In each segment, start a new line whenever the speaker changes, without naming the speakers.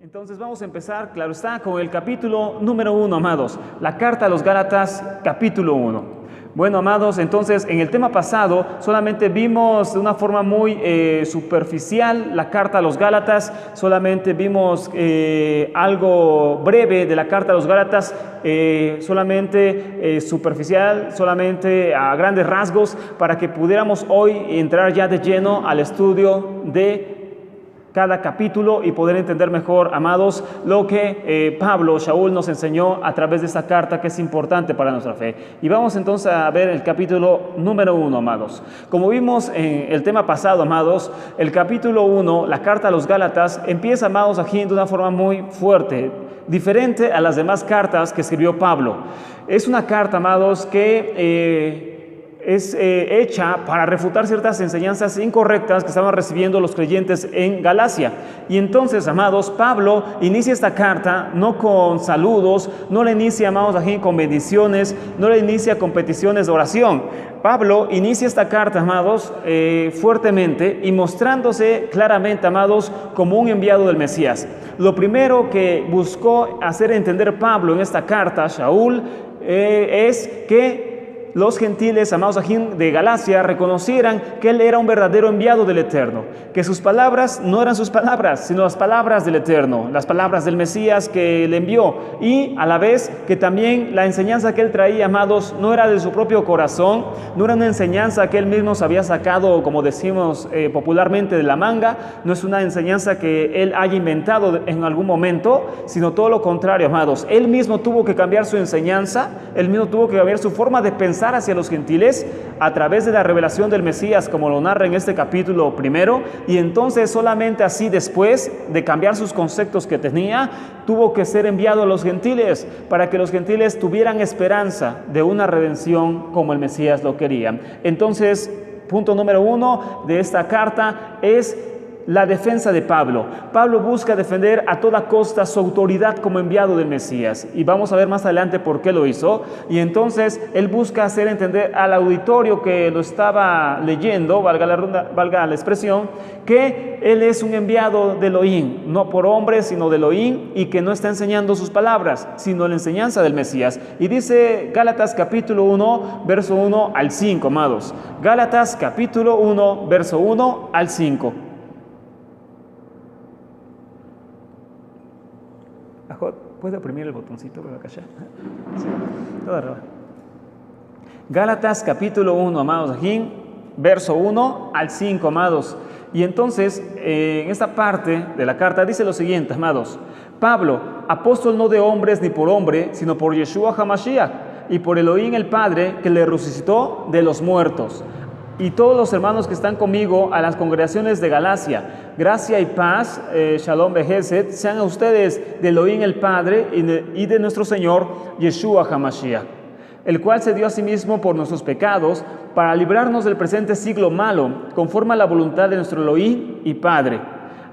Entonces vamos a empezar, claro está, con el capítulo número 1, amados. La carta a los Gálatas, capítulo 1. Bueno, amados, entonces en el tema pasado solamente vimos de una forma muy superficial la carta a los Gálatas, solamente vimos algo breve de la carta a los Gálatas, solamente superficial, solamente a grandes rasgos, para que pudiéramos hoy entrar ya de lleno al estudio de cada capítulo y poder entender mejor, amados, lo que Shaul nos enseñó a través de esta carta que es importante para nuestra fe. Y vamos entonces a ver el capítulo número 1, amados. Como vimos en el tema pasado, amados, el capítulo 1, la carta a los Gálatas, empieza, amados, aquí de una forma muy fuerte, diferente a las demás cartas que escribió Pablo. Es una carta, amados, que es hecha para refutar ciertas enseñanzas incorrectas que estaban recibiendo los creyentes en Galacia. Y entonces, amados, Pablo inicia esta carta no con saludos, no la inicia, amados, aquí con bendiciones, no la inicia con peticiones de oración. Pablo inicia esta carta, amados, fuertemente y mostrándose claramente, amados, como un enviado del Mesías. Lo primero que buscó hacer entender Pablo en esta carta, Shaul, es que los gentiles, amados aquí de Galacia, reconocieran que él era un verdadero enviado del Eterno, que sus palabras no eran sus palabras, sino las palabras del Eterno, las palabras del Mesías que le envió, y a la vez que también la enseñanza que él traía, amados, no era de su propio corazón, no era una enseñanza que él mismo se había sacado, como decimos popularmente, de la manga, no es una enseñanza que él haya inventado en algún momento, sino todo lo contrario, amados. Él mismo tuvo que cambiar su enseñanza, él mismo tuvo que cambiar su forma de pensar hacia los gentiles a través de la revelación del Mesías, como lo narra en este capítulo primero, y entonces solamente así, después de cambiar sus conceptos que tenía, tuvo que ser enviado a los gentiles para que los gentiles tuvieran esperanza de una redención como el Mesías lo quería. Entonces, punto número 1 de esta carta es la defensa de Pablo. Pablo busca defender a toda costa su autoridad como enviado del Mesías. Y vamos a ver más adelante por qué lo hizo. Y entonces él busca hacer entender al auditorio que lo estaba leyendo, valga la expresión, que él es un enviado de Elohim, no por hombre, sino de Elohim, y que no está enseñando sus palabras, sino la enseñanza del Mesías. Y dice Gálatas capítulo 1, verso 1 al 5, amados. Gálatas capítulo 1, verso 1 al 5. ¿Puede oprimir el botoncito para acá? Sí, todo arriba. Gálatas capítulo 1, amados, aquí, verso 1 al 5, amados. Y entonces, en esta parte de la carta dice lo siguiente, amados. Pablo, apóstol no de hombres ni por hombre, sino por Yeshua HaMashiach, y por Elohim el Padre, que le resucitó de los muertos. Y todos los hermanos que están conmigo a las congregaciones de Galacia, gracia y paz, Shalom Behesed, sean a ustedes de Elohim el Padre y de nuestro Señor Yeshua HaMashiach, el cual se dio a sí mismo por nuestros pecados para librarnos del presente siglo malo, conforme a la voluntad de nuestro Elohim y Padre,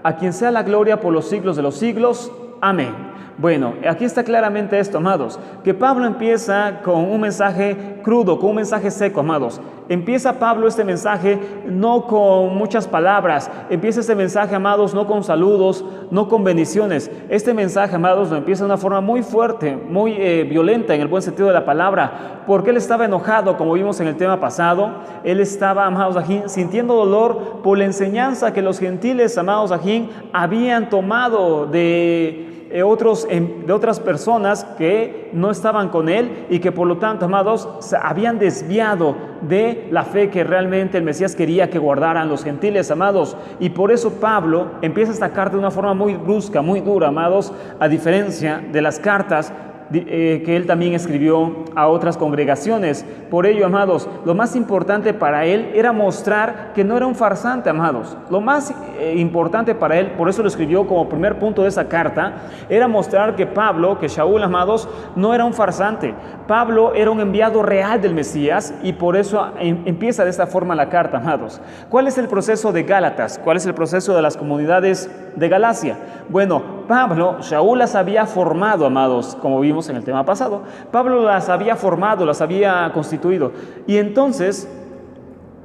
a quien sea la gloria por los siglos de los siglos. Amén. Bueno, aquí está claramente esto, amados, que Pablo empieza con un mensaje crudo, con un mensaje seco, amados. Empieza Pablo este mensaje no con muchas palabras, empieza este mensaje, amados, no con saludos, no con bendiciones. Este mensaje, amados, lo empieza de una forma muy fuerte, muy violenta en el buen sentido de la palabra, porque él estaba enojado, como vimos en el tema pasado. Él estaba, amados, aquí, sintiendo dolor por la enseñanza que los gentiles, amados, aquí, habían tomado de otras personas que no estaban con él y que por lo tanto, amados, se habían desviado de la fe que realmente el Mesías quería que guardaran los gentiles, amados. Y por eso Pablo empieza esta carta de una forma muy brusca, muy dura, amados, a diferencia de las cartas que él también escribió a otras congregaciones. Por ello, amados, lo más importante para él era mostrar que no era un farsante, amados. Lo más importante para él, por eso lo escribió como primer punto de esa carta, era mostrar que Pablo, que Shaul, amados, no era un farsante. Pablo era un enviado real del Mesías y por eso empieza de esta forma la carta, amados. ¿Cuál es el proceso de Gálatas? ¿Cuál es el proceso de las comunidades de Galacia? Bueno, Pablo, Shaul las había formado, amados, como vimos en el tema pasado. Pablo las había formado, las había constituido. Y entonces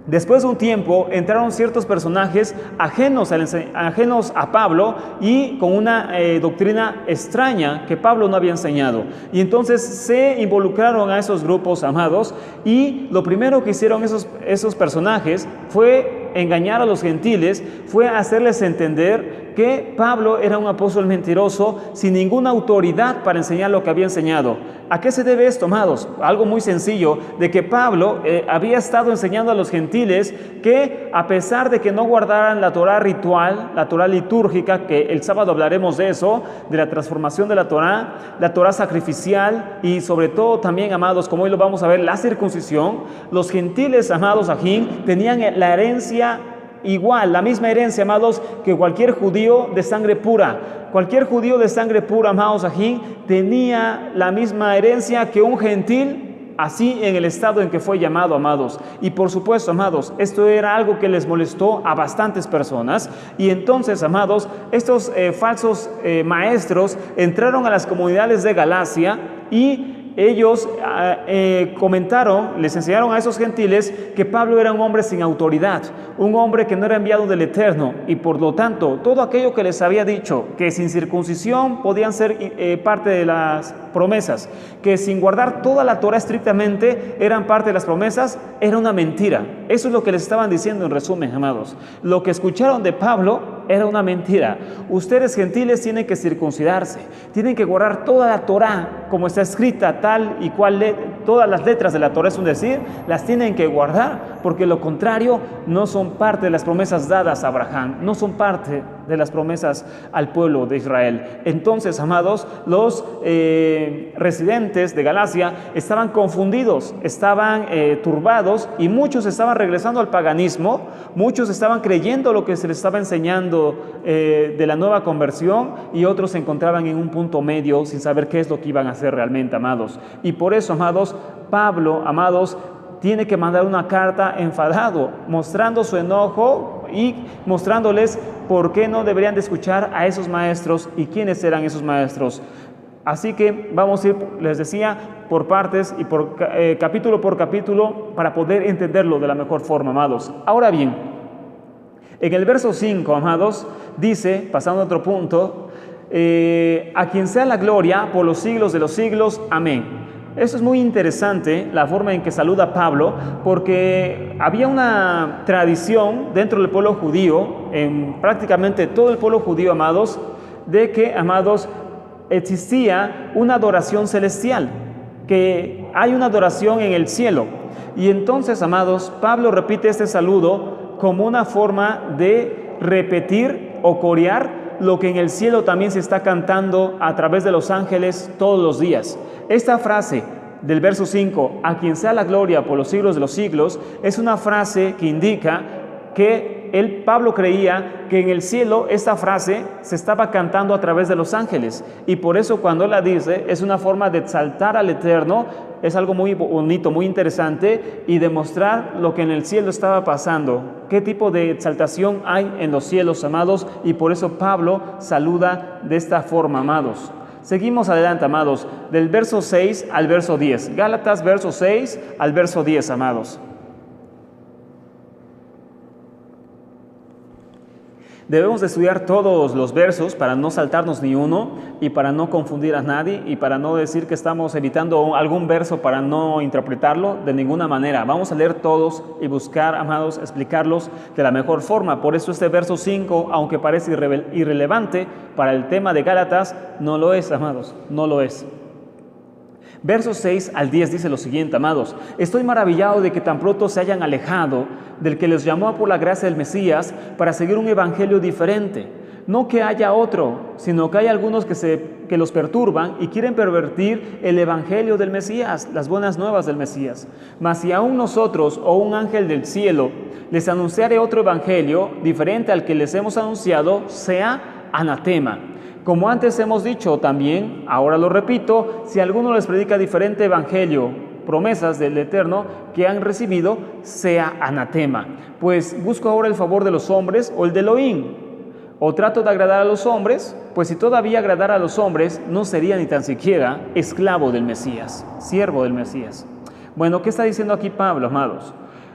Después de un tiempo entraron ciertos personajes ajenos a Pablo y con una doctrina extraña que Pablo no había enseñado. Y entonces se involucraron a esos grupos, amados, y lo primero que hicieron esos personajes fue engañar a los gentiles, fue hacerles entender que Pablo era un apóstol mentiroso sin ninguna autoridad para enseñar lo que había enseñado. ¿A qué se debe esto, amados? Algo muy sencillo, de que Pablo había estado enseñando a los gentiles que a pesar de que no guardaran la Torá ritual, la Torá litúrgica, que el sábado hablaremos de eso, de la transformación de la Torá sacrificial y sobre todo también, amados, como hoy lo vamos a ver, la circuncisión, los gentiles, amados, ajín, tenían la herencia igual, la misma herencia, amados, que cualquier judío de sangre pura. Cualquier judío de sangre pura, amados, ajín, tenía la misma herencia que un gentil, así en el estado en que fue llamado, amados. Y por supuesto, amados, esto era algo que les molestó a bastantes personas. Y entonces, amados, estos falsos maestros entraron a las comunidades de Galacia y ellos comentaron, les enseñaron a esos gentiles que Pablo era un hombre sin autoridad, un hombre que no era enviado del Eterno, y por lo tanto todo aquello que les había dicho, que sin circuncisión podían ser parte de las promesas, que sin guardar toda la Torah estrictamente eran parte de las promesas, era una mentira. Eso es lo que les estaban diciendo en resumen, amados. Lo que escucharon de Pablo era una mentira. Ustedes gentiles tienen que circuncidarse, tienen que guardar toda la Torah como está escrita, tal y cual, todas las letras de la Torah, es un decir, las tienen que guardar, porque lo contrario no son parte de las promesas dadas a Abraham, no son parte de las promesas al pueblo de Israel. Entonces, amados, los residentes de Galacia estaban confundidos, estaban turbados, y muchos estaban regresando al paganismo, muchos estaban creyendo lo que se les estaba enseñando de la nueva conversión, y otros se encontraban en un punto medio sin saber qué es lo que iban a hacer realmente, amados. Y por eso, amados, Pablo, amados, tiene que mandar una carta enfadado, mostrando su enojo y mostrándoles por qué no deberían de escuchar a esos maestros y quiénes eran esos maestros. Así que vamos a ir, les decía, por partes y por capítulo para poder entenderlo de la mejor forma, amados. Ahora bien, en el verso 5, amados, dice, pasando a otro punto, a quien sea la gloria por los siglos de los siglos. Amén. Eso es muy interesante, la forma en que saluda Pablo, porque había una tradición dentro del pueblo judío, en prácticamente todo el pueblo judío, amados, de que, amados, existía una adoración celestial, que hay una adoración en el cielo. Y entonces, amados, Pablo repite este saludo como una forma de repetir o corear lo que en el cielo también se está cantando a través de los ángeles todos los días. Esta frase del verso 5, a quien sea la gloria por los siglos de los siglos, es una frase que indica que Pablo creía que en el cielo esta frase se estaba cantando a través de los ángeles, y por eso cuando él la dice es una forma de exaltar al Eterno, es algo muy bonito, muy interesante, y demostrar lo que en el cielo estaba pasando, qué tipo de exaltación hay en los cielos, amados, y por eso Pablo saluda de esta forma, amados. Seguimos adelante, amados, del verso 6 al verso 10, Gálatas verso 6 al verso 10, amados. Debemos de estudiar todos los versos para no saltarnos ni uno y para no confundir a nadie y para no decir que estamos evitando algún verso para no interpretarlo de ninguna manera. Vamos a leer todos y buscar, amados, explicarlos de la mejor forma. Por eso este verso 5, aunque parece irrelevante para el tema de Gálatas, no lo es, amados, no lo es. Versos 6 al 10 dice lo siguiente, amados: estoy maravillado de que tan pronto se hayan alejado del que les llamó por la gracia del Mesías para seguir un evangelio diferente. No que haya otro, sino que hay algunos que los perturban y quieren pervertir el evangelio del Mesías, las buenas nuevas del Mesías. Mas si aún nosotros o un ángel del cielo les anunciare otro evangelio diferente al que les hemos anunciado, sea anatema. Como antes hemos dicho también, ahora lo repito, si alguno les predica diferente evangelio, promesas del Eterno que han recibido, sea anatema. Pues busco ahora el favor de los hombres o el de Elohim, o trato de agradar a los hombres, pues si todavía agradara a los hombres, no sería ni tan siquiera esclavo del Mesías, siervo del Mesías. Bueno, ¿qué está diciendo aquí Pablo, amados?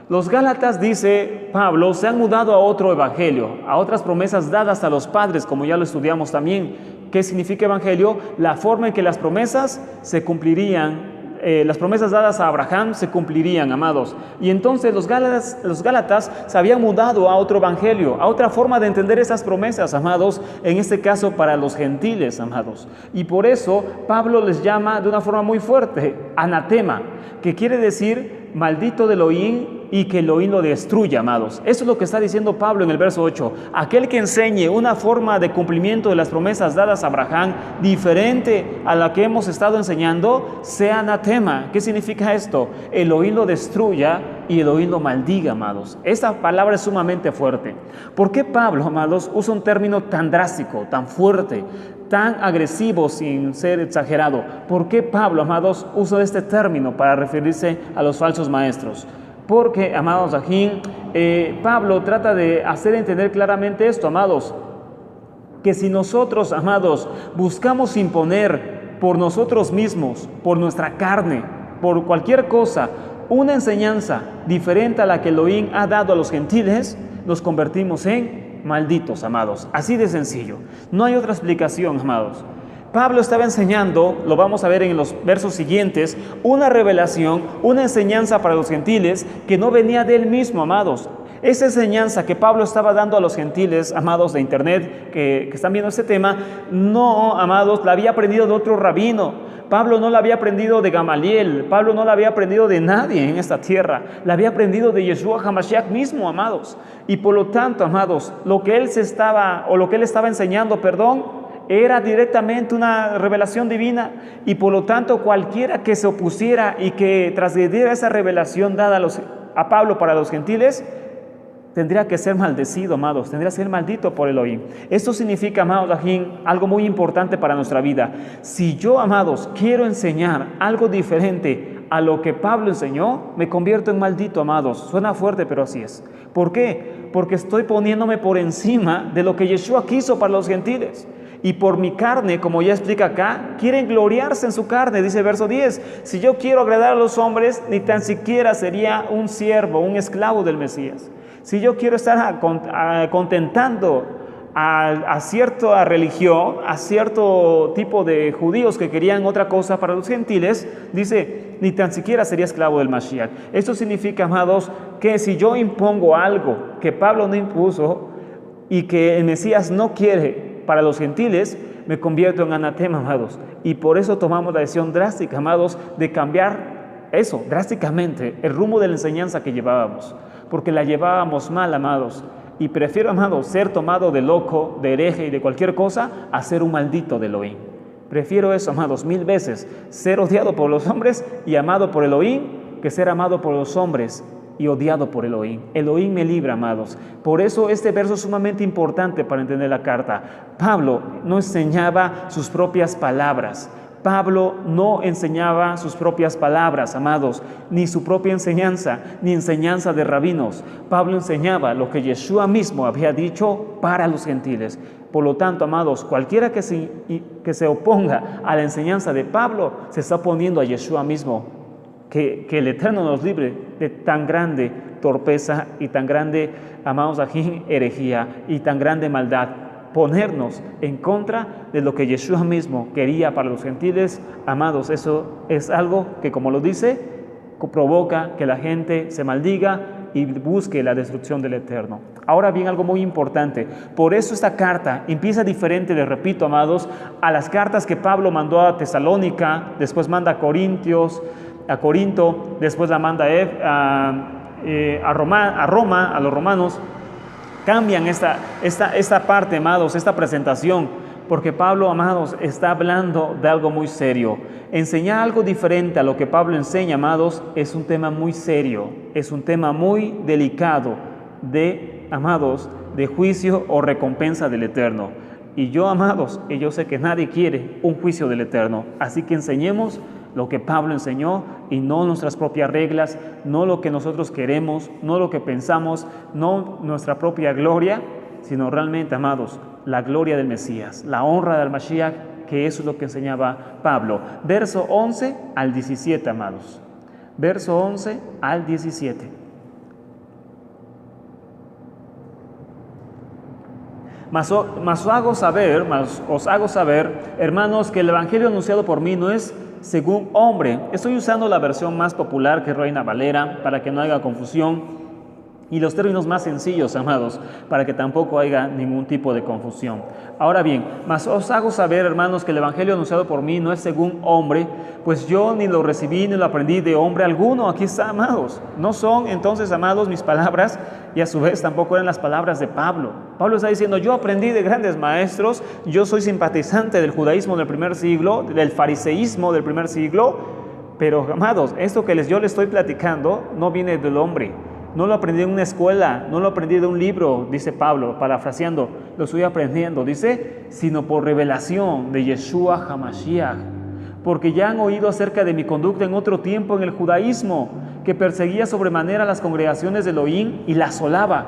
Los Gálatas, dice Pablo, se han mudado a otro evangelio, a otras promesas dadas a los padres, como ya lo estudiamos también. ¿Qué significa evangelio? La forma en que las promesas se cumplirían. Las promesas dadas a Abraham se cumplirían, amados. Y entonces los Gálatas se habían mudado a otro evangelio, a otra forma de entender esas promesas, amados, en este caso para los gentiles, amados. Y por eso Pablo les llama de una forma muy fuerte, anatema, que quiere decir maldito del Elohim y que Elohim lo destruya, amados. Eso es lo que está diciendo Pablo en el verso 8. Aquel que enseñe una forma de cumplimiento de las promesas dadas a Abraham diferente a la que hemos estado enseñando, sea anatema. ¿Qué significa esto? Elohim lo destruya y Elohim lo maldiga, amados. Esta palabra es sumamente fuerte. ¿Por qué Pablo, amados, usa un término tan drástico, tan fuerte, tan agresivo sin ser exagerado? ¿Por qué Pablo, amados, usa este término para referirse a los falsos maestros? Porque, amados, aquí Pablo trata de hacer entender claramente esto, amados, que si nosotros, amados, buscamos imponer por nosotros mismos, por nuestra carne, por cualquier cosa, una enseñanza diferente a la que Elohim ha dado a los gentiles, nos convertimos en malditos, amados. Así de sencillo. No hay otra explicación, amados. Pablo estaba enseñando, lo vamos a ver en los versos siguientes, una revelación, una enseñanza para los gentiles que no venía de él mismo, amados. Esa enseñanza que Pablo estaba dando a los gentiles, amados de internet, que están viendo este tema, no, amados, la había aprendido de otro rabino. Pablo no la había aprendido de Gamaliel, Pablo no la había aprendido de nadie en esta tierra, la había aprendido de Yeshua HaMashiach mismo, amados. Y por lo tanto, amados, lo que él estaba enseñando, era directamente una revelación divina, y por lo tanto cualquiera que se opusiera y que transgrediera esa revelación dada a Pablo para los gentiles, tendría que ser maldecido, amados, tendría que ser maldito por Elohim. Esto significa, amados, algo muy importante para nuestra vida. Si yo, amados, quiero enseñar algo diferente a lo que Pablo enseñó, me convierto en maldito, amados. Suena fuerte, pero así es. ¿Por qué? Porque estoy poniéndome por encima de lo que Yeshua quiso para los gentiles. Y por mi carne, como ya explica acá, quieren gloriarse en su carne, dice el verso 10. Si yo quiero agradar a los hombres, ni tan siquiera sería un siervo, un esclavo del Mesías. Si yo quiero estar contentando a cierta religión, a cierto tipo de judíos que querían otra cosa para los gentiles, dice, ni tan siquiera sería esclavo del Mashiach. Esto significa, amados, que si yo impongo algo que Pablo no impuso y que el Mesías no quiere para los gentiles, me convierto en anatema, amados. Y por eso tomamos la decisión drástica, amados, de cambiar eso, drásticamente, el rumbo de la enseñanza que llevábamos. Porque la llevábamos mal, amados. Y prefiero, amados, ser tomado de loco, de hereje y de cualquier cosa, a ser un maldito de Elohim. Prefiero eso, amados, 1000 veces. Ser odiado por los hombres y amado por Elohim, que ser amado por los hombres y odiado por Elohim. Elohim me libra, amados. Por eso este verso es sumamente importante para entender la carta. Pablo no enseñaba sus propias palabras. Pablo no enseñaba sus propias palabras, amados, ni su propia enseñanza, ni enseñanza de rabinos. Pablo enseñaba lo que Yeshua mismo había dicho para los gentiles. Por lo tanto, amados, cualquiera que se oponga a la enseñanza de Pablo, se está oponiendo a Yeshua mismo. Que el Eterno nos libre de tan grande torpeza y tan grande, amados, herejía y tan grande maldad. Ponernos en contra de lo que Yeshua mismo quería para los gentiles, amados, eso es algo que, como lo dice, provoca que la gente se maldiga y busque la destrucción del Eterno. Ahora bien, algo muy importante, por eso esta carta empieza diferente, les repito, amados, a las cartas que Pablo mandó a Tesalónica, después manda a Corinto, después la manda a Roma, a los romanos. Cambian esta parte, amados, esta presentación, porque Pablo, amados, está hablando de algo muy serio. Enseñar algo diferente a lo que Pablo enseña, amados, es un tema muy serio, es un tema muy delicado amados, de juicio o recompensa del Eterno. Y yo, amados, y yo sé que nadie quiere un juicio del Eterno, así que enseñemos lo que Pablo enseñó y no nuestras propias reglas, no lo que nosotros queremos, no lo que pensamos, no nuestra propia gloria, sino realmente, amados, la gloria del Mesías, la honra del Mashiach, que eso es lo que enseñaba Pablo. Verso 11 al 17, amados. Verso 11 al 17. Os hago saber, hermanos, que el evangelio anunciado por mí no es según hombre. Estoy usando la versión más popular, que es Reina Valera, para que no haya confusión, y los términos más sencillos, amados, para que tampoco haya ningún tipo de confusión. Ahora bien, mas os hago saber, hermanos, que el evangelio anunciado por mí no es según hombre, pues yo ni lo recibí ni lo aprendí de hombre alguno. Aquí está, amados. No son entonces, amados, mis palabras, y a su vez tampoco eran las palabras de Pablo. Pablo está diciendo, yo aprendí de grandes maestros, yo soy simpatizante del judaísmo del primer siglo, del fariseísmo del primer siglo, pero, amados, esto que yo les estoy platicando no viene del hombre. No lo aprendí en una escuela, no lo aprendí de un libro, dice Pablo, parafraseando, lo estoy aprendiendo, dice, sino por revelación de Yeshua HaMashiach, porque ya han oído acerca de mi conducta en otro tiempo en el judaísmo, que perseguía sobremanera las congregaciones de Elohim y las asolaba.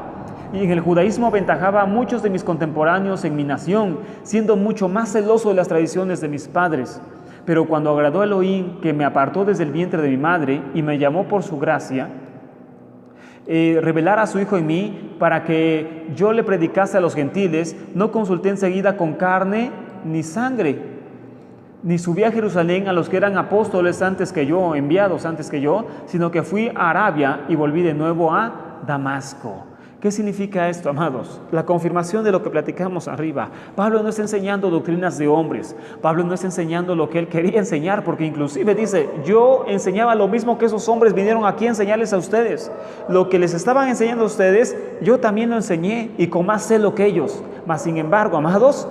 Y en el judaísmo aventajaba a muchos de mis contemporáneos en mi nación, siendo mucho más celoso de las tradiciones de mis padres. Pero cuando agradó a Elohim, que me apartó desde el vientre de mi madre y me llamó por su gracia, revelar a su Hijo en mí para que yo le predicase a los gentiles, no consulté enseguida con carne ni sangre, ni subí a Jerusalén a los que eran apóstoles antes que yo, enviados antes que yo, sino que fui a Arabia y volví de nuevo a Damasco. ¿Qué significa esto, amados? La confirmación de lo que platicamos arriba. Pablo no está enseñando doctrinas de hombres. Pablo no está enseñando lo que él quería enseñar, porque inclusive dice, yo enseñaba lo mismo que esos hombres vinieron aquí a enseñarles a ustedes. Lo que les estaban enseñando a ustedes, yo también lo enseñé y con más celo que ellos. Mas sin embargo, amados,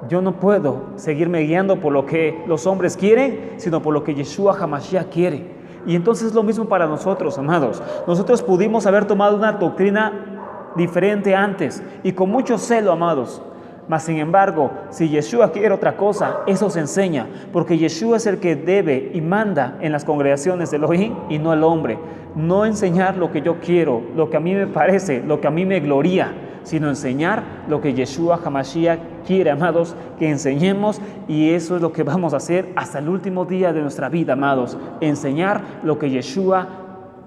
yo no puedo seguirme guiando por lo que los hombres quieren, sino por lo que Yeshua HaMashiach quiere. Y entonces es lo mismo para nosotros, amados. Nosotros pudimos haber tomado una doctrina diferente antes y con mucho celo, amados, mas sin embargo, si Yeshua quiere otra cosa, eso se enseña, porque Yeshua es el que debe y manda en las congregaciones de Elohim y no el hombre. No enseñar lo que yo quiero, lo que a mí me parece, lo que a mí me gloría, sino enseñar lo que Yeshua HaMashiach quiere, amados, que enseñemos, y eso es lo que vamos a hacer hasta el último día de nuestra vida, amados, enseñar lo que Yeshua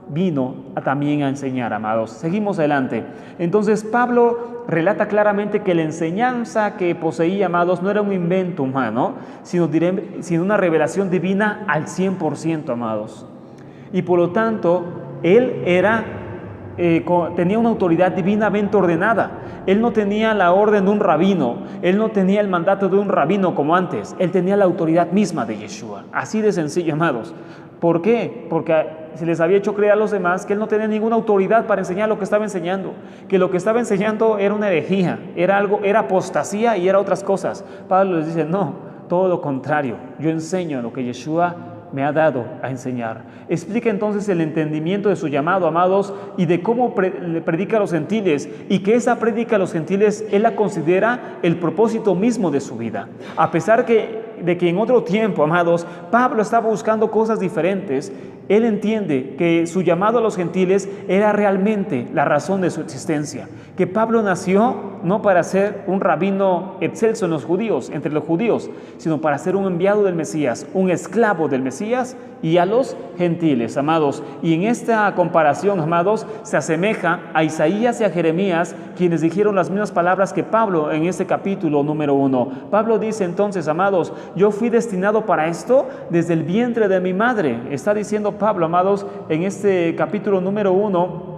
vino también a enseñar, amados. Seguimos adelante. Entonces Pablo relata claramente que la enseñanza que poseía, amados, no era un invento humano, sino una revelación divina al 100%, amados. Y por lo tanto, él tenía una autoridad divinamente ordenada. Él no tenía la orden de un rabino, él no tenía el mandato de un rabino como antes, él tenía la autoridad misma de Yeshua. Así de sencillo, amados. ¿Por qué? Porque se les había hecho creer a los demás que él no tenía ninguna autoridad para enseñar lo que estaba enseñando, que lo que estaba enseñando era una herejía, era apostasía y era otras cosas. Pablo les dice, no, todo lo contrario, yo enseño lo que Yeshua me ha dado a enseñar. Explica entonces el entendimiento de su llamado, amados, y de cómo le predica a los gentiles, y que esa prédica a los gentiles él la considera el propósito mismo de su vida. A pesar de que en otro tiempo, amados, Pablo estaba buscando cosas diferentes, él entiende que su llamado a los gentiles era realmente la razón de su existencia, que Pablo nació no para ser un rabino excelso entre los judíos, sino para ser un enviado del Mesías, un esclavo del Mesías y a los gentiles, amados. Y en esta comparación, amados, se asemeja a Isaías y a Jeremías, quienes dijeron las mismas palabras que Pablo en este capítulo número 1. Pablo dice entonces, amados, yo fui destinado para esto desde el vientre de mi madre. Está diciendo Pablo, amados, en este capítulo número 1,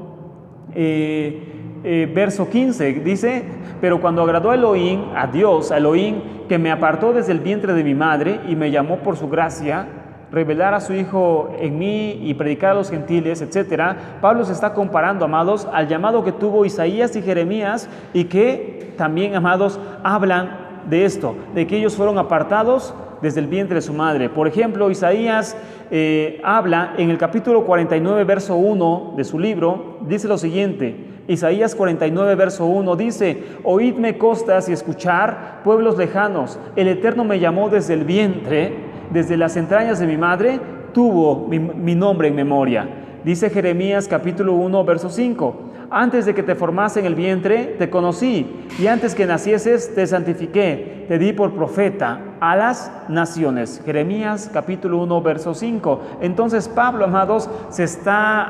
verso 15, dice, pero cuando agradó a Elohim, a Dios, a Elohim, que me apartó desde el vientre de mi madre y me llamó por su gracia, revelar a su Hijo en mí y predicar a los gentiles, etcétera. Pablo se está comparando, amados, al llamado que tuvo Isaías y Jeremías, y que también, amados, hablan de esto, de que ellos fueron apartados desde el vientre de su madre. Por ejemplo, Isaías habla en el capítulo 49, verso 1 de su libro, dice lo siguiente. Isaías 49, verso 1 dice, oídme costas y escuchar, pueblos lejanos, el Eterno me llamó desde el vientre, desde las entrañas de mi madre, tuvo mi nombre en memoria. Dice Jeremías capítulo 1, verso 5, antes de que te formase en el vientre, te conocí, y antes que nacieses, te santifiqué, te di por profeta a las naciones. Jeremías capítulo 1, verso 5. Entonces Pablo, amados, se está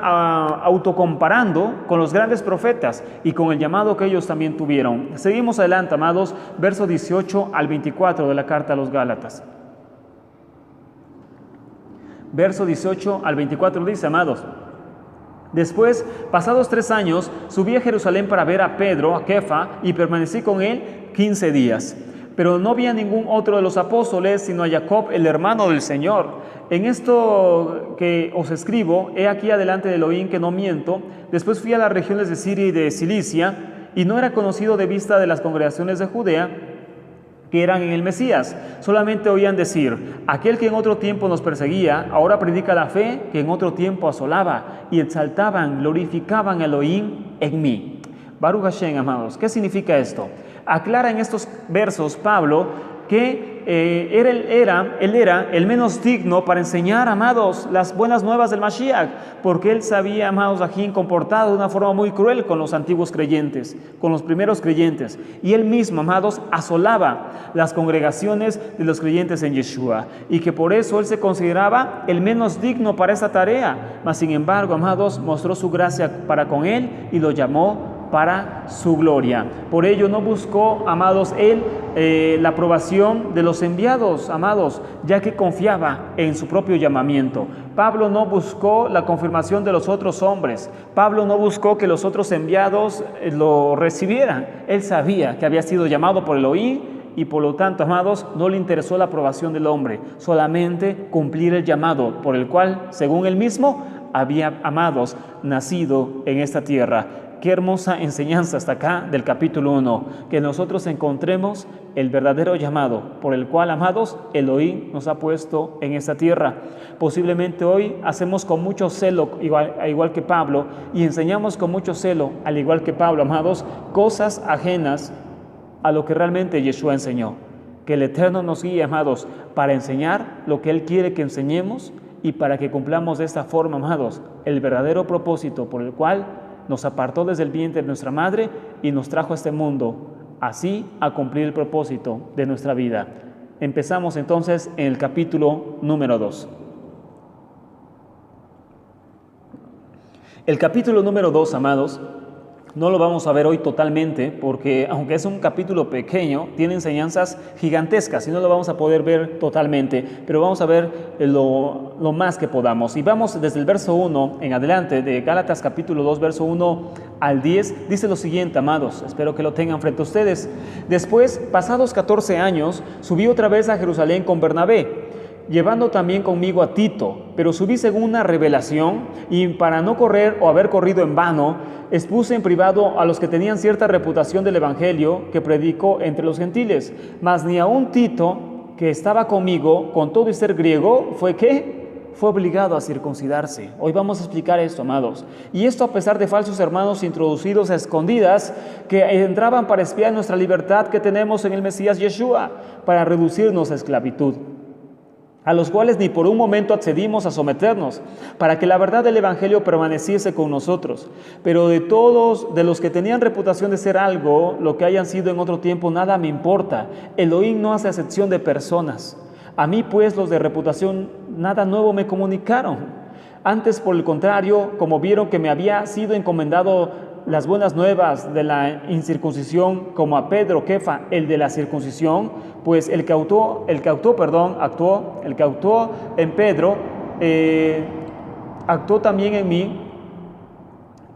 autocomparando con los grandes profetas y con el llamado que ellos también tuvieron. Seguimos adelante, amados, verso 18 al 24 de la carta a los Gálatas. Verso 18 al 24 dice, amados: después, pasados 3 años, subí a Jerusalén para ver a Pedro, a Kefa, y permanecí con él 15 días. Pero no vi a ningún otro de los apóstoles, sino a Jacob, el hermano del Señor. En esto que os escribo, he aquí adelante de Elohim que no miento. Después fui a las regiones de Siria y de Cilicia, y no era conocido de vista de las congregaciones de Judea que eran en el Mesías. Solamente oían decir: aquel que en otro tiempo nos perseguía, ahora predica la fe que en otro tiempo asolaba, y exaltaban, glorificaban a Elohim en mí. Baruch Hashem, amados. ¿Qué significa esto? Aclara en estos versos Pablo que él era el menos digno para enseñar, amados, las buenas nuevas del Mashiach, porque él sabía, amados, aquí comportado de una forma muy cruel con los antiguos creyentes, con los primeros creyentes, y él mismo, amados, asolaba las congregaciones de los creyentes en Yeshua, y que por eso él se consideraba el menos digno para esa tarea, mas sin embargo, amados, mostró su gracia para con él y lo llamó para su gloria. Por ello no buscó, amados, él la aprobación de los enviados, amados, ya que confiaba en su propio llamamiento. Pablo no buscó la confirmación de los otros hombres. Pablo no buscó que los otros enviados lo recibieran. Él sabía que había sido llamado por Elohim y por lo tanto, amados, no le interesó la aprobación del hombre, solamente cumplir el llamado por el cual, según él mismo, había, amados, nacido en esta tierra. Qué hermosa enseñanza hasta acá del capítulo 1, que nosotros encontremos el verdadero llamado por el cual, amados, Elohim nos ha puesto en esta tierra. Posiblemente hoy hacemos con mucho celo, igual que Pablo, y enseñamos con mucho celo, al igual que Pablo, amados, cosas ajenas a lo que realmente Yeshua enseñó. Que el Eterno nos guíe, amados, para enseñar lo que Él quiere que enseñemos y para que cumplamos de esta forma, amados, el verdadero propósito por el cual nos apartó desde el vientre de nuestra madre y nos trajo a este mundo, así a cumplir el propósito de nuestra vida. Empezamos entonces en el capítulo número 2. El capítulo número 2, amados, no lo vamos a ver hoy totalmente porque aunque es un capítulo pequeño, tiene enseñanzas gigantescas y no lo vamos a poder ver totalmente, pero vamos a ver lo más que podamos. Y vamos desde el verso 1 en adelante, de Gálatas capítulo 2, verso 1 al 10, dice lo siguiente, amados, espero que lo tengan frente a ustedes. Después, pasados 14 años, subí otra vez a Jerusalén con Bernabé, llevando también conmigo a Tito, pero subí según una revelación, y para no correr o haber corrido en vano, expuse en privado a los que tenían cierta reputación del evangelio que predicó entre los gentiles. Mas ni aun Tito, que estaba conmigo, con todo y ser griego, fue obligado a circuncidarse. Hoy vamos a explicar esto, amados. Y esto a pesar de falsos hermanos introducidos a escondidas que entraban para espiar nuestra libertad que tenemos en el Mesías Yeshua, para reducirnos a esclavitud, a los cuales ni por un momento accedimos a someternos, para que la verdad del evangelio permaneciese con nosotros. Pero de todos, de los que tenían reputación de ser algo, lo que hayan sido en otro tiempo, nada me importa. Elohim no hace acepción de personas. A mí, pues, los de reputación nada nuevo me comunicaron. Antes, por el contrario, como vieron que me había sido encomendado las buenas nuevas de la incircuncisión, como a Pedro, Kefa, el de la circuncisión, pues el que actuó en Pedro, actuó también en mí,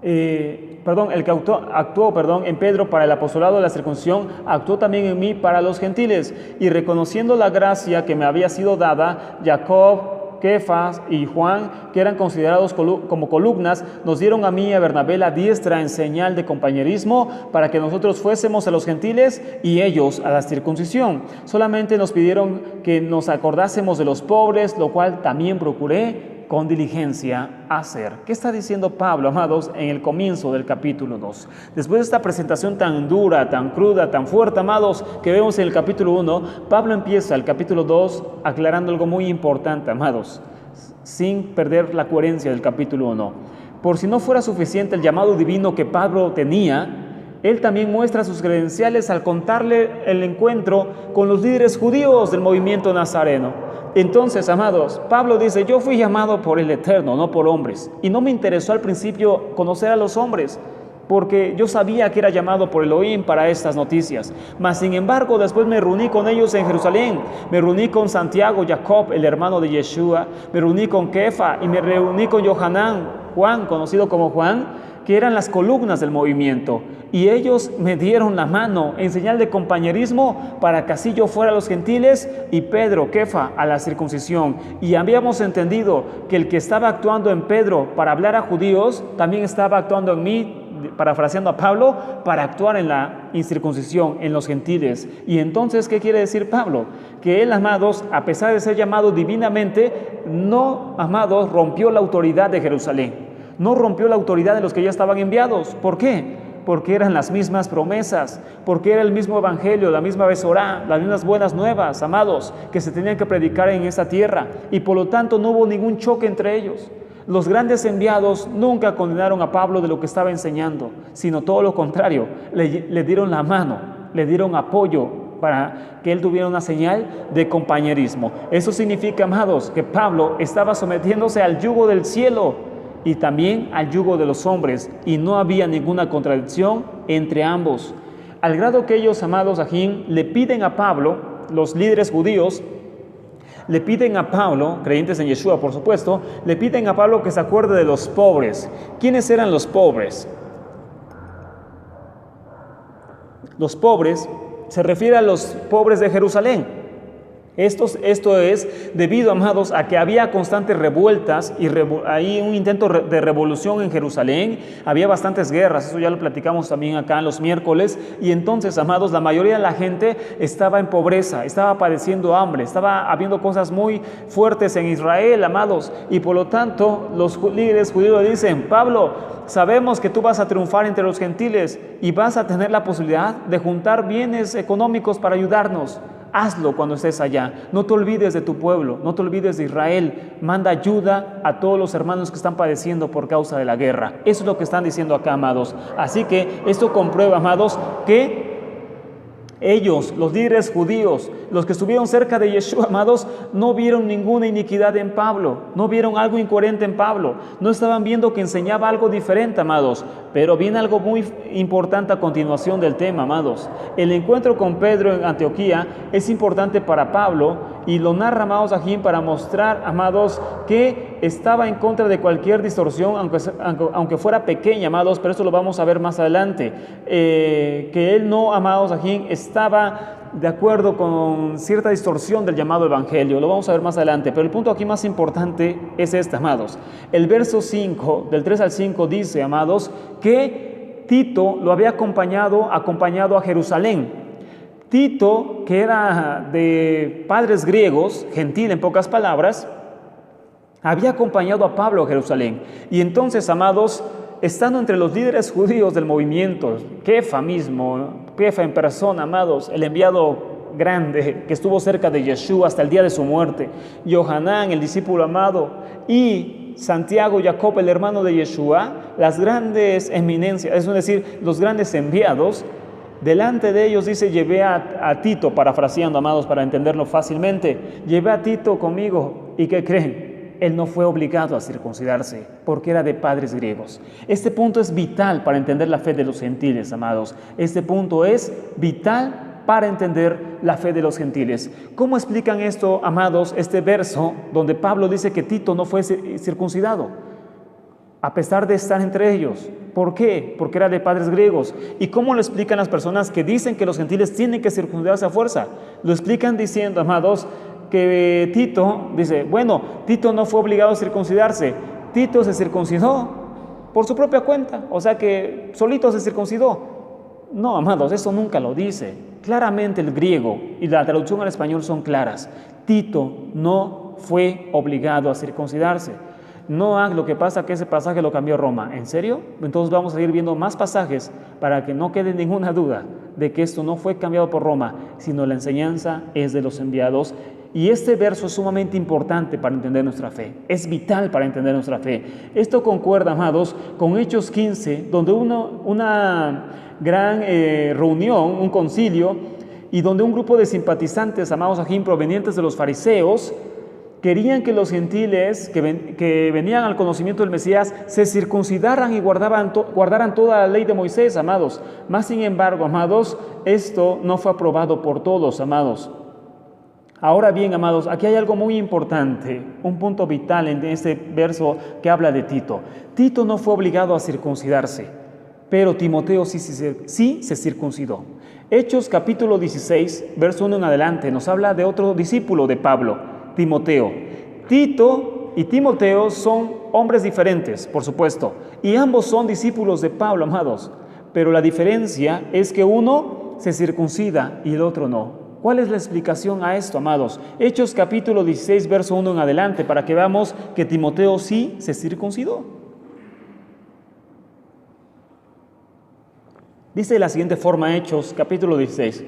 el que actuó en Pedro para el apostolado de la circuncisión, actuó también en mí para los gentiles. Y reconociendo la gracia que me había sido dada, Jacob, Kefas y Juan, que eran considerados como columnas, nos dieron a mí y a Bernabé la diestra en señal de compañerismo, para que nosotros fuésemos a los gentiles y ellos a la circuncisión. Solamente nos pidieron que nos acordásemos de los pobres, lo cual también procuré con diligencia hacer. ¿Qué está diciendo Pablo, amados, en el comienzo del capítulo 2? Después de esta presentación tan dura, tan cruda, tan fuerte, amados, que vemos en el capítulo 1, Pablo empieza el capítulo 2 aclarando algo muy importante, amados, sin perder la coherencia del capítulo 1. Por si no fuera suficiente el llamado divino que Pablo tenía, Él también muestra sus credenciales al contarle el encuentro con los líderes judíos del movimiento nazareno. Entonces, amados, Pablo dice, yo fui llamado por el Eterno, no por hombres. Y no me interesó al principio conocer a los hombres, porque yo sabía que era llamado por Elohim para estas noticias. Mas, sin embargo, después me reuní con ellos en Jerusalén. Me reuní con Santiago, Jacob, el hermano de Yeshua. Me reuní con Kefa y me reuní con Johanán, Juan, conocido como Juan, que eran las columnas del movimiento. Y ellos me dieron la mano en señal de compañerismo para que así yo fuera a los gentiles y Pedro, Kefa, a la circuncisión. Y habíamos entendido que el que estaba actuando en Pedro para hablar a judíos, también estaba actuando en mí, parafraseando a Pablo, para actuar en la incircuncisión, en los gentiles. Y entonces, ¿qué quiere decir Pablo? Que él, amados, a pesar de ser llamado divinamente, no, amados, rompió la autoridad de Jerusalén. No rompió la autoridad de los que ya estaban enviados. ¿Por qué? Porque eran las mismas promesas, porque era el mismo evangelio, la misma Besorá, las mismas buenas nuevas, amados, que se tenían que predicar en esta tierra. Y por lo tanto no hubo ningún choque entre ellos. Los grandes enviados nunca condenaron a Pablo de lo que estaba enseñando, sino todo lo contrario, le dieron la mano, le dieron apoyo para que él tuviera una señal de compañerismo. Eso significa, amados, que Pablo estaba sometiéndose al yugo del cielo y también al yugo de los hombres, y no había ninguna contradicción entre ambos. Al grado que ellos, amados ajín, le piden a Pablo, los líderes judíos, le piden a Pablo, creyentes en Yeshua por supuesto, le piden a Pablo que se acuerde de los pobres. ¿Quiénes eran los pobres? Los pobres se refiere a los pobres de Jerusalén. Esto es debido, amados, a que había constantes revueltas y hay un intento de revolución en Jerusalén. Había bastantes guerras, eso ya lo platicamos también acá en los miércoles. Y entonces, amados, la mayoría de la gente estaba en pobreza, estaba padeciendo hambre, estaba habiendo cosas muy fuertes en Israel, amados. Y por lo tanto, los líderes judíos le dicen, Pablo, sabemos que tú vas a triunfar entre los gentiles y vas a tener la posibilidad de juntar bienes económicos para ayudarnos. Hazlo cuando estés allá. No te olvides de tu pueblo, no te olvides de Israel. Manda ayuda a todos los hermanos que están padeciendo por causa de la guerra. Eso es lo que están diciendo acá, amados. Así que esto comprueba, amados, que ellos, los líderes judíos, los que estuvieron cerca de Yeshua, amados, no vieron ninguna iniquidad en Pablo, no vieron algo incoherente en Pablo, no estaban viendo que enseñaba algo diferente, amados. Pero viene algo muy importante a continuación del tema, amados. El encuentro con Pedro en Antioquía es importante para Pablo y lo narra, amados, aquí para mostrar, amados, que estaba en contra de cualquier distorsión, aunque fuera pequeña, amados, pero esto lo vamos a ver más adelante, que él no, amados, aquí estaba de acuerdo con cierta distorsión del llamado evangelio. Lo vamos a ver más adelante, pero el punto aquí más importante es este, amados. El verso 5, del 3 al 5 dice, amados, que Tito lo había acompañado a Jerusalén. Tito, que era de padres griegos, gentil en pocas palabras, había acompañado a Pablo a Jerusalén. Y entonces, amados, estando entre los líderes judíos del movimiento, Kefa mismo, Kefa en persona, amados, el enviado grande que estuvo cerca de Yeshua hasta el día de su muerte, Johanán, el discípulo amado, y Santiago, Jacob, el hermano de Yeshua, las grandes eminencias, es decir, los grandes enviados, delante de ellos dice, llevé a Tito, parafraseando, amados, para entenderlo fácilmente, llevé a Tito conmigo, ¿y qué creen? Él no fue obligado a circuncidarse porque era de padres griegos. Este punto es vital para entender la fe de los gentiles, amados. Este punto es vital para entender la fe de los gentiles. ¿Cómo explican esto, amados, este verso donde Pablo dice que Tito no fue circuncidado, a pesar de estar entre ellos? ¿Por qué? Porque era de padres griegos. ¿Y cómo lo explican las personas que dicen que los gentiles tienen que circuncidarse a fuerza? Lo explican diciendo, amados, que Tito, dice, bueno, Tito no fue obligado a circuncidarse, Tito se circuncidó por su propia cuenta, o sea que solito se circuncidó. No, amados, eso nunca lo dice. Claramente el griego y la traducción al español son claras. Tito no fue obligado a circuncidarse. No haga lo que pasa que ese pasaje lo cambió Roma. ¿En serio? Entonces vamos a ir viendo más pasajes para que no quede ninguna duda de que esto no fue cambiado por Roma, sino la enseñanza es de los enviados Y este verso es sumamente importante para entender nuestra fe, es vital para entender nuestra fe. Esto concuerda, amados, con Hechos 15, donde una gran reunión, un concilio, y donde un grupo de simpatizantes, amados aquí, provenientes de los fariseos, querían que los gentiles que venían al conocimiento del Mesías se circuncidaran y guardaran toda la ley de Moisés, amados. Mas, sin embargo, amados, esto no fue aprobado por todos, amados. Ahora bien, amados, aquí hay algo muy importante, un punto vital en este verso que habla de Tito. Tito no fue obligado a circuncidarse, pero Timoteo sí se circuncidó. Hechos capítulo 16, verso 1 en adelante, nos habla de otro discípulo de Pablo, Timoteo. Tito y Timoteo son hombres diferentes, por supuesto, y ambos son discípulos de Pablo, amados. Pero la diferencia es que uno se circuncida y el otro no. ¿Cuál es la explicación a esto, amados? Hechos capítulo 16, verso 1 en adelante, para que veamos que Timoteo sí se circuncidó. Dice de la siguiente forma Hechos capítulo 16.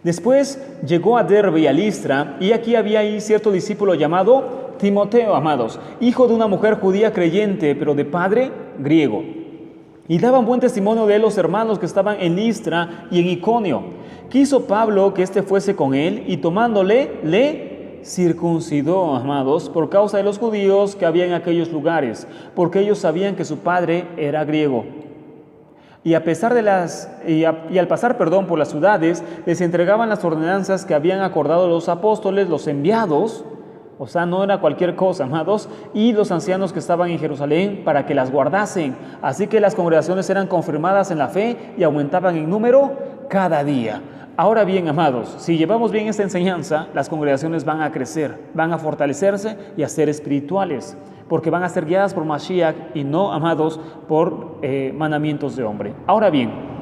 Después llegó a Derbe y a Listra, y aquí había ahí cierto discípulo llamado Timoteo, amados, hijo de una mujer judía creyente, pero de padre griego. Y daban buen testimonio de él los hermanos que estaban en Listra y en Iconio. Quiso Pablo que éste fuese con él, y tomándole, le circuncidó, amados, por causa de los judíos que había en aquellos lugares, porque ellos sabían que su padre era griego. Y al pasar por las ciudades, les entregaban las ordenanzas que habían acordado los apóstoles, los enviados, o sea, no era cualquier cosa, amados, y los ancianos que estaban en Jerusalén para que las guardasen. Así que las congregaciones eran confirmadas en la fe y aumentaban en número cada día. Ahora bien, amados, si llevamos bien esta enseñanza, las congregaciones van a crecer, van a fortalecerse y a ser espirituales, porque van a ser guiadas por Mashiach y no, amados, por mandamientos de hombre. Ahora bien,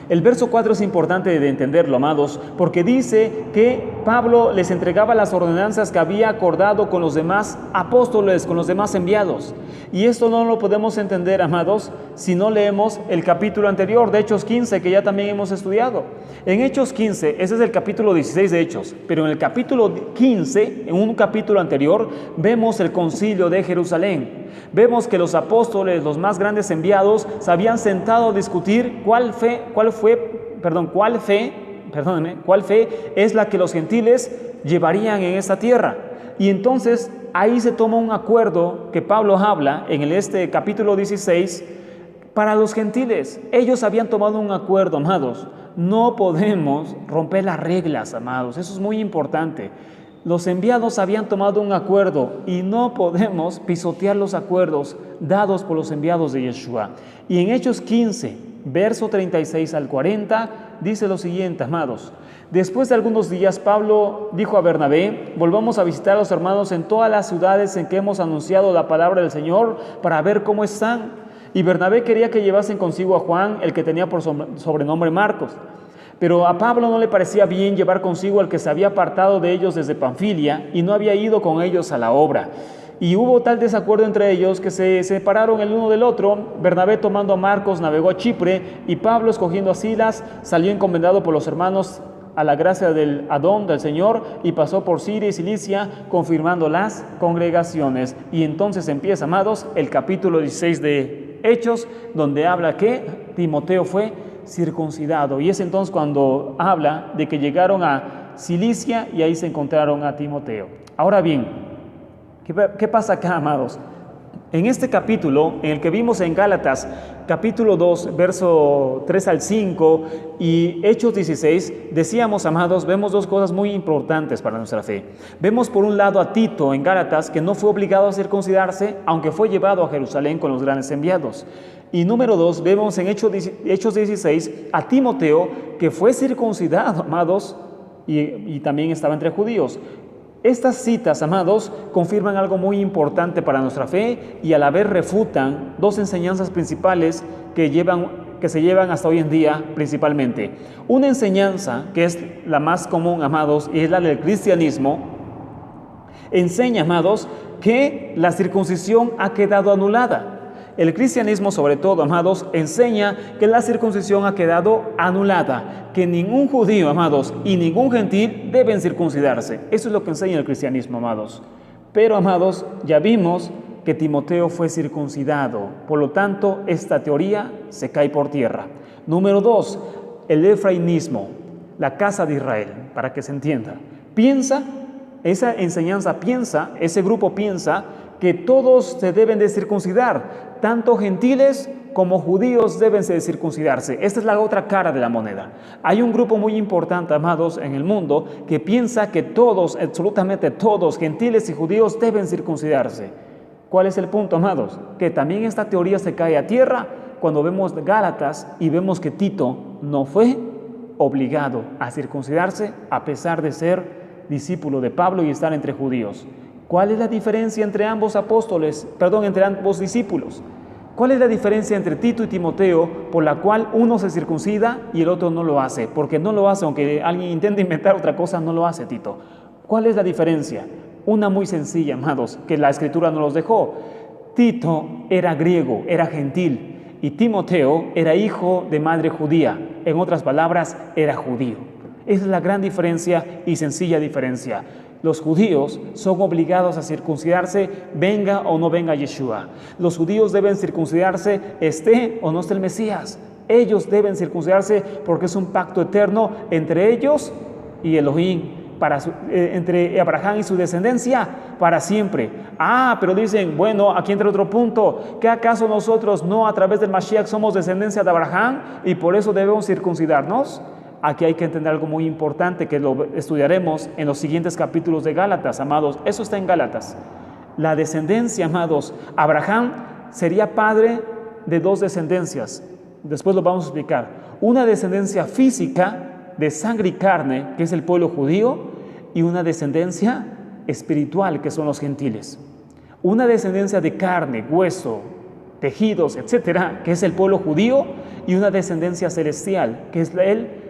el verso 4 es importante de entenderlo, amados, porque dice que Pablo les entregaba las ordenanzas que había acordado con los demás apóstoles, con los demás enviados. Y esto no lo podemos entender, amados, si no leemos el capítulo anterior de Hechos 15, que ya también hemos estudiado. En Hechos 15, ese es el capítulo 16 de Hechos, pero en el capítulo 15, en un capítulo anterior, vemos el concilio de Jerusalén. Vemos que los apóstoles, los más grandes enviados, se habían sentado a discutir cuál fe es la que los gentiles llevarían en esta tierra. Y entonces ahí se toma un acuerdo que Pablo habla en este capítulo 16 para los gentiles. Ellos habían tomado un acuerdo, amados. No podemos romper las reglas, amados. Eso es muy importante. Los enviados habían tomado un acuerdo y no podemos pisotear los acuerdos dados por los enviados de Yeshua. Y en Hechos 15, verso 36 al 40, dice lo siguiente, amados. Después de algunos días, Pablo dijo a Bernabé: volvamos a visitar a los hermanos en todas las ciudades en que hemos anunciado la palabra del Señor para ver cómo están. Y Bernabé quería que llevasen consigo a Juan, el que tenía por sobrenombre Marcos. Pero a Pablo no le parecía bien llevar consigo al que se había apartado de ellos desde Panfilia y no había ido con ellos a la obra. Y hubo tal desacuerdo entre ellos que se separaron el uno del otro. Bernabé, tomando a Marcos, navegó a Chipre, y Pablo, escogiendo a Silas, salió encomendado por los hermanos a la gracia del Adón, del Señor, y pasó por Siria y Cilicia, confirmando las congregaciones. Y entonces empieza, amados, el capítulo 16 de Hechos, donde habla que Timoteo fue circuncidado. Y es entonces cuando habla de que llegaron a Cilicia y ahí se encontraron a Timoteo. Ahora bien, ¿qué pasa acá, amados? En este capítulo, en el que vimos en Gálatas, capítulo 2, verso 3 al 5 y Hechos 16, decíamos, amados, vemos dos cosas muy importantes para nuestra fe. Vemos por un lado a Tito en Gálatas, que no fue obligado a circuncidarse, aunque fue llevado a Jerusalén con los grandes enviados. Y número 2, vemos en Hechos 16 a Timoteo, que fue circuncidado, amados, y también estaba entre judíos. Estas citas, amados, confirman algo muy importante para nuestra fe y a la vez refutan dos enseñanzas principales que se llevan hasta hoy en día principalmente. Una enseñanza que es la más común, amados, y es la del cristianismo, enseña, amados, que la circuncisión ha quedado anulada. El cristianismo, sobre todo, amados, enseña que la circuncisión ha quedado anulada, que ningún judío, amados, y ningún gentil deben circuncidarse. Eso es lo que enseña el cristianismo, amados. Pero, amados, ya vimos que Timoteo fue circuncidado. Por lo tanto, esta teoría se cae por tierra. Número 2, el efraimismo, la casa de Israel, para que se entienda. Ese grupo piensa que todos se deben de circuncidar, tanto gentiles como judíos deben de circuncidarse. Esta es la otra cara de la moneda. Hay un grupo muy importante, amados, en el mundo que piensa que todos, absolutamente todos, gentiles y judíos deben circuncidarse. ¿Cuál es el punto, amados? Que también esta teoría se cae a tierra cuando vemos Gálatas y vemos que Tito no fue obligado a circuncidarse a pesar de ser discípulo de Pablo y estar entre judíos. ¿Cuál es la diferencia entre ambos discípulos? ¿Cuál es la diferencia entre Tito y Timoteo por la cual uno se circuncida y el otro no lo hace? Porque no lo hace, aunque alguien intente inventar otra cosa, no lo hace Tito. ¿Cuál es la diferencia? Una muy sencilla, amados, que la Escritura nos los dejó. Tito era griego, era gentil, y Timoteo era hijo de madre judía. En otras palabras, era judío. Esa es la gran diferencia y sencilla diferencia. Los judíos son obligados a circuncidarse, venga o no venga Yeshua. Los judíos deben circuncidarse, esté o no esté el Mesías. Ellos deben circuncidarse porque es un pacto eterno entre ellos y Elohim, entre Abraham y su descendencia para siempre. Pero dicen, bueno, aquí entra otro punto. ¿Qué acaso nosotros no a través del Mashiach somos descendencia de Abraham y por eso debemos circuncidarnos? Aquí hay que entender algo muy importante que lo estudiaremos en los siguientes capítulos de Gálatas, amados. Eso está en Gálatas. La descendencia, amados. Abraham sería padre de dos descendencias. Después lo vamos a explicar. Una descendencia física de sangre y carne, que es el pueblo judío, y una descendencia espiritual, que son los gentiles. Una descendencia de carne, hueso, tejidos, etcétera, que es el pueblo judío, y una descendencia celestial, que es el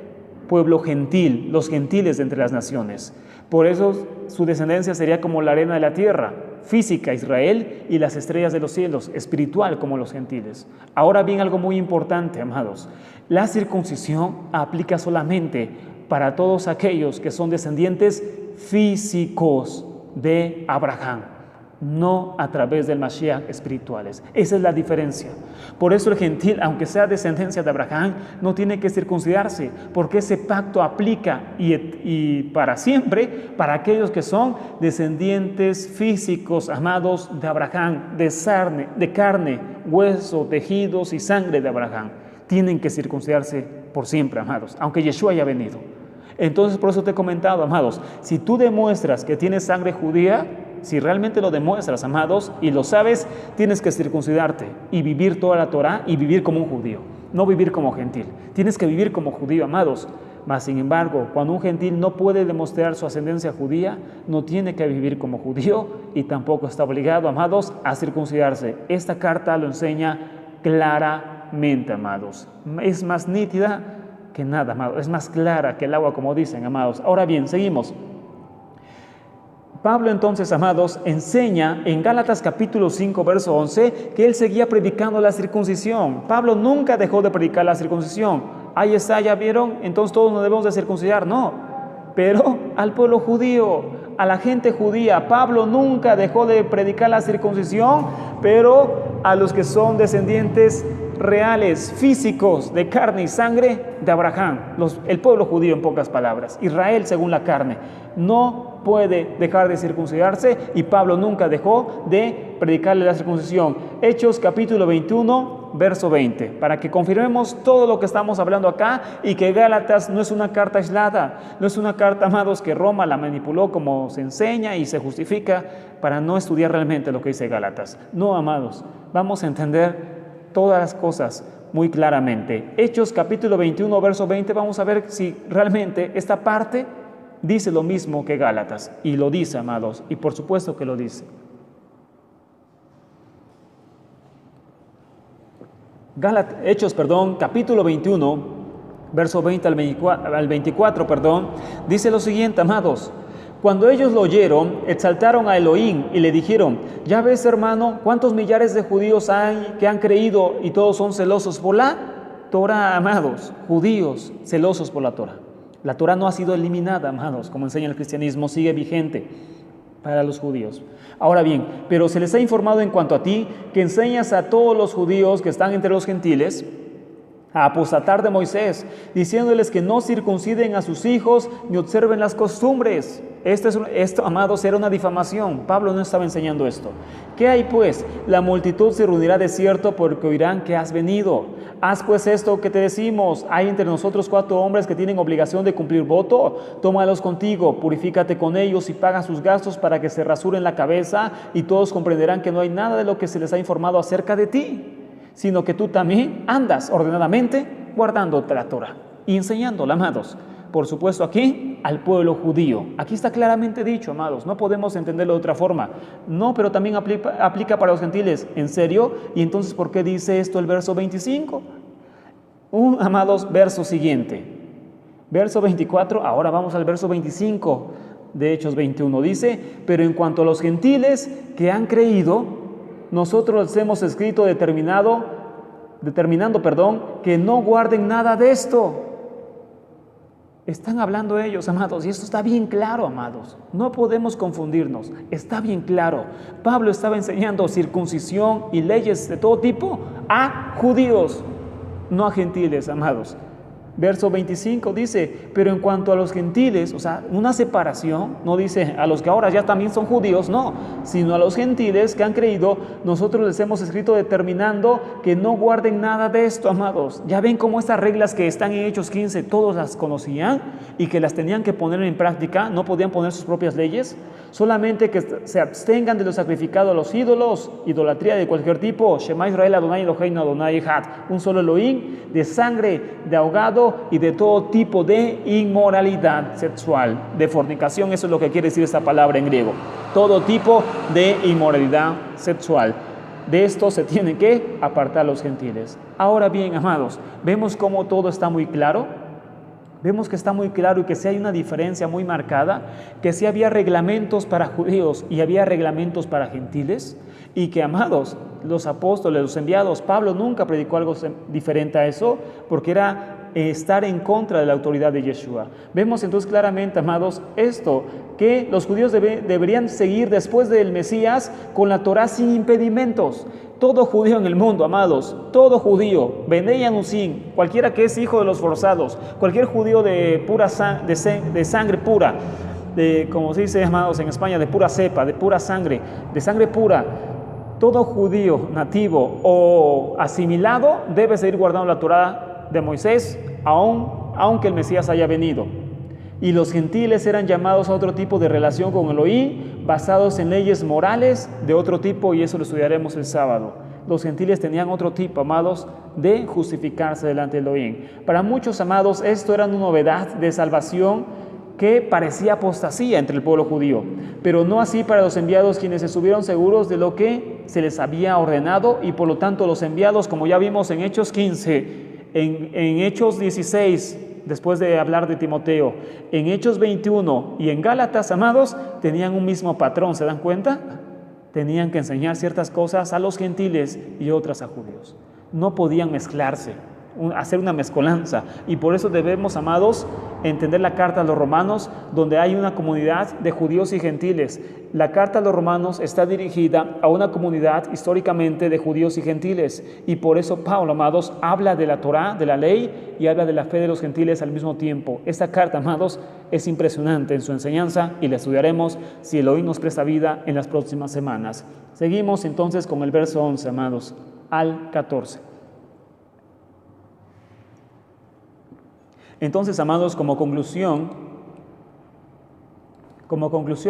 pueblo gentil, los gentiles de entre las naciones. Por eso su descendencia sería como la arena de la tierra, física Israel, y las estrellas de los cielos, espiritual como los gentiles. Ahora bien, algo muy importante, amados. La circuncisión aplica solamente para todos aquellos que son descendientes físicos de Abraham, no a través del Mashiach espirituales. Esa es la diferencia. Por eso el gentil, aunque sea descendencia de Abraham, no tiene que circuncidarse, porque ese pacto aplica y para siempre para aquellos que son descendientes físicos, amados de Abraham, de carne, hueso, tejidos y sangre de Abraham. Tienen que circuncidarse por siempre, amados, aunque Yeshua haya venido. Entonces, por eso te he comentado, amados, si tú demuestras que tienes sangre judía, si realmente lo demuestras, amados, y lo sabes, tienes que circuncidarte y vivir toda la Torah y vivir como un judío, no vivir como gentil. Tienes que vivir como judío, amados. Mas, sin embargo, cuando un gentil no puede demostrar su ascendencia judía, no tiene que vivir como judío y tampoco está obligado, amados, a circuncidarse. Esta carta lo enseña claramente, amados. Es más nítida que nada, amados. Es más clara que el agua, como dicen, amados. Ahora bien, seguimos. Pablo entonces, amados, enseña en Gálatas capítulo 5, verso 11, que él seguía predicando la circuncisión. Pablo nunca dejó de predicar la circuncisión. Ahí está, ¿ya vieron? Entonces todos nos debemos de circuncidar. No, pero al pueblo judío, a la gente judía, Pablo nunca dejó de predicar la circuncisión, pero a los que son descendientes reales, físicos, de carne y sangre de Abraham, el pueblo judío en pocas palabras, Israel según la carne, no puede dejar de circuncidarse y Pablo nunca dejó de predicarle la circuncisión. Hechos capítulo 21, verso 20, para que confirmemos todo lo que estamos hablando acá y que Gálatas no es una carta aislada, no es una carta, amados, que Roma la manipuló como se enseña y se justifica para no estudiar realmente lo que dice Gálatas. No, amados, vamos a entender todas las cosas muy claramente. Hechos capítulo 21, verso 20, vamos a ver si realmente esta parte dice lo mismo que Gálatas, y lo dice, amados, y por supuesto que lo dice. Hechos, capítulo 21, verso 20 al 24, dice lo siguiente, amados: Cuando ellos lo oyeron, exaltaron a Elohim y le dijeron: ya ves, hermano, cuántos millares de judíos hay que han creído y todos son celosos por la Torah, amados. Judíos celosos por la Torah. La Torah no ha sido eliminada, amados, como enseña el cristianismo, sigue vigente para los judíos. Ahora bien, pero se les ha informado en cuanto a ti, que enseñas a todos los judíos que están entre los gentiles a apostatar de Moisés, diciéndoles que no circunciden a sus hijos ni observen las costumbres. Esto, amados, era una difamación. Pablo no estaba enseñando esto. ¿Qué hay pues? La multitud se reunirá de cierto porque oirán que has venido. Haz pues esto que te decimos: hay entre nosotros 4 hombres que tienen obligación de cumplir voto. Tómalos contigo, purifícate con ellos y paga sus gastos para que se rasuren la cabeza, y todos comprenderán que no hay nada de lo que se les ha informado acerca de ti, sino que tú también andas ordenadamente guardando la Torah y enseñándola, amados. Por supuesto, aquí al pueblo judío. Aquí está claramente dicho, amados. No podemos entenderlo de otra forma. No, pero también aplica para los gentiles. ¿En serio? ¿Y entonces por qué dice esto el verso 25? Amados, verso siguiente. Verso 24, ahora vamos al verso 25 de Hechos 21. Dice: pero en cuanto a los gentiles que han creído, nosotros les hemos escrito determinando, que no guarden nada de esto. Están hablando ellos, amados, y esto está bien claro, amados. No podemos confundirnos, está bien claro. Pablo estaba enseñando circuncisión y leyes de todo tipo a judíos, no a gentiles, amados. Verso 25 dice: pero en cuanto a los gentiles, o sea, una separación, no dice a los que ahora ya también son judíos, no, sino a los gentiles que han creído, nosotros les hemos escrito determinando que no guarden nada de esto, amados. Ya ven cómo estas reglas que están en Hechos 15, todos las conocían y que las tenían que poner en práctica, no podían poner sus propias leyes, solamente que se abstengan de lo sacrificado a los ídolos, idolatría de cualquier tipo, Shema Israel Adonai Eloheinu Adonai Echad, un solo Elohim, de sangre, de ahogado y de todo tipo de inmoralidad sexual, de fornicación. Eso es lo que quiere decir esta palabra en griego: todo tipo de inmoralidad sexual. De esto se tienen que apartar los gentiles. Ahora bien, amados, vemos cómo todo está muy claro. Vemos que está muy claro y que sí hay una diferencia muy marcada, que sí había reglamentos para judíos y había reglamentos para gentiles, y que, amados, los apóstoles, los enviados, Pablo nunca predicó algo diferente a eso, porque era estar en contra de la autoridad de Yeshua. Vemos entonces claramente, amados, esto, que los judíos deberían seguir después del Mesías con la Torah sin impedimentos. Todo judío en el mundo, amados, todo judío, Benei Anusim, cualquiera que es hijo de los forzados, cualquier judío de sangre pura, como se dice, amados, en España, de pura cepa, de pura sangre, de sangre pura, todo judío nativo o asimilado debe seguir guardando la Torah de Moisés, aunque el Mesías haya venido. Y los gentiles eran llamados a otro tipo de relación con Elohim, basados en leyes morales de otro tipo, y eso lo estudiaremos el sábado. Los gentiles tenían otro tipo, amados, de justificarse delante de Elohim. Para muchos, amados, esto era una novedad de salvación que parecía apostasía entre el pueblo judío, pero no así para los enviados, quienes estuvieron seguros de lo que se les había ordenado, y por lo tanto los enviados, como ya vimos en Hechos 15, en Hechos 16, después de hablar de Timoteo, en Hechos 21 y en Gálatas, amados, tenían un mismo patrón. ¿Se dan cuenta? Tenían que enseñar ciertas cosas a los gentiles y otras a judíos. No podían mezclarse, hacer una mezcolanza, y por eso debemos, amados, entender la carta a los romanos, donde hay una comunidad de judíos y gentiles. La carta a los romanos está dirigida a una comunidad históricamente de judíos y gentiles, y por eso Pablo, amados, habla de la Torá, de la ley, y habla de la fe de los gentiles al mismo tiempo. Esta carta, amados, es impresionante en su enseñanza, y la estudiaremos, si Elohim nos presta vida, en las próximas semanas. Seguimos entonces con el verso 11, amados, al 14. Entonces, amados, como conclusión,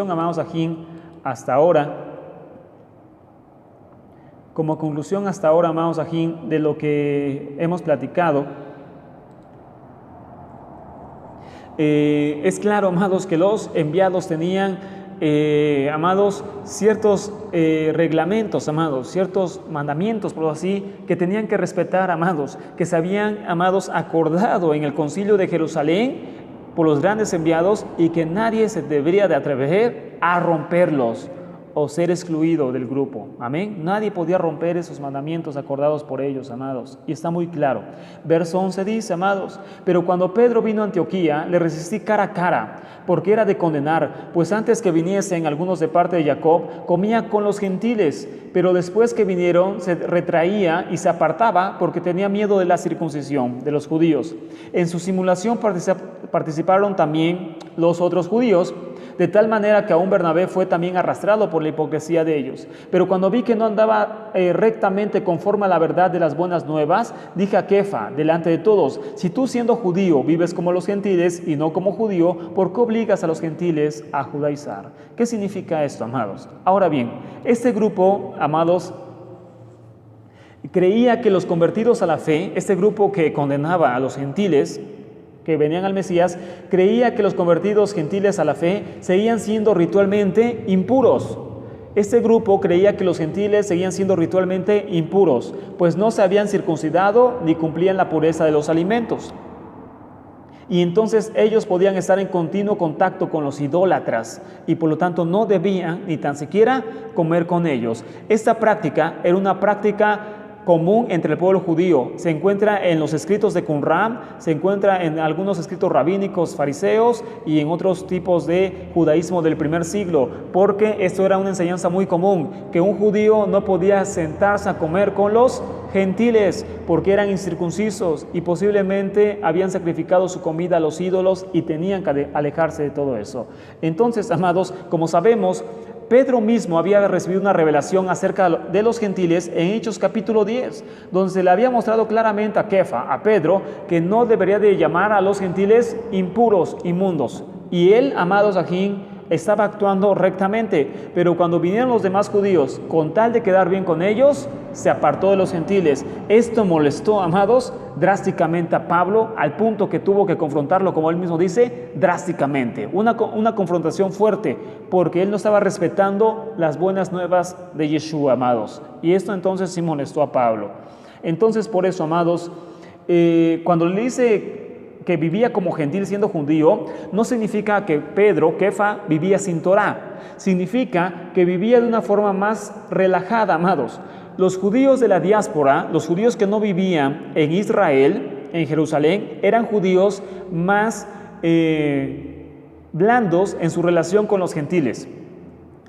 amados, aquí hasta ahora, amados, aquí de lo que hemos platicado, es claro, amados, que los enviados tenían, amados, ciertos reglamentos, amados, ciertos mandamientos, por así, que tenían que respetar, amados, que se habían, amados, acordado en el concilio de Jerusalén, por los grandes enviados y que nadie se debería de atrever a romperlos o ser excluido del grupo. Amén. Nadie podía romper esos mandamientos acordados por ellos, amados. Y está muy claro. Verso 11 dice, amados, pero cuando Pedro vino a Antioquía, le resistí cara a cara, porque era de condenar, pues antes que viniesen algunos de parte de Jacob, comía con los gentiles, pero después que vinieron se retraía y se apartaba porque tenía miedo de la circuncisión de los judíos. En su simulación participaron también los otros judíos, de tal manera que aún Bernabé fue también arrastrado por la hipocresía de ellos. Pero cuando vi que no andaba rectamente conforme a la verdad de las buenas nuevas, dije a Kefa, delante de todos, si tú siendo judío vives como los gentiles y no como judío, ¿por qué obligas a los gentiles a judaizar? ¿Qué significa esto, amados? Ahora bien, este grupo, amados, creía que los convertidos a la fe, este grupo que condenaba a los gentiles, que venían al Mesías, creía que los convertidos gentiles a la fe seguían siendo ritualmente impuros. Este grupo creía que los gentiles seguían siendo ritualmente impuros, pues no se habían circuncidado ni cumplían la pureza de los alimentos. Y entonces ellos podían estar en continuo contacto con los idólatras y por lo tanto no debían ni tan siquiera comer con ellos. Esta práctica era una práctica común entre el pueblo judío. Se encuentra en los escritos de Qumran, se encuentra en algunos escritos rabínicos fariseos y en otros tipos de judaísmo del primer siglo, porque esto era una enseñanza muy común, que un judío no podía sentarse a comer con los gentiles porque eran incircuncisos y posiblemente habían sacrificado su comida a los ídolos y tenían que alejarse de todo eso. Entonces, amados, como sabemos, Pedro mismo había recibido una revelación acerca de los gentiles en Hechos capítulo 10, donde se le había mostrado claramente a Kefa, a Pedro, que no debería de llamar a los gentiles impuros, inmundos. Y él, amados aquí, estaba actuando rectamente, pero cuando vinieron los demás judíos, con tal de quedar bien con ellos, se apartó de los gentiles. Esto molestó, amados, drásticamente a Pablo, al punto que tuvo que confrontarlo, como él mismo dice, drásticamente. Una confrontación fuerte, porque él no estaba respetando las buenas nuevas de Yeshua, amados. Y esto entonces sí molestó a Pablo. Entonces, por eso, amados, cuando le dice que vivía como gentil siendo judío, no significa que Pedro, Kefa, vivía sin Torah. Significa que vivía de una forma más relajada, amados. Los judíos de la diáspora, los judíos que no vivían en Israel, en Jerusalén, eran judíos más blandos en su relación con los gentiles.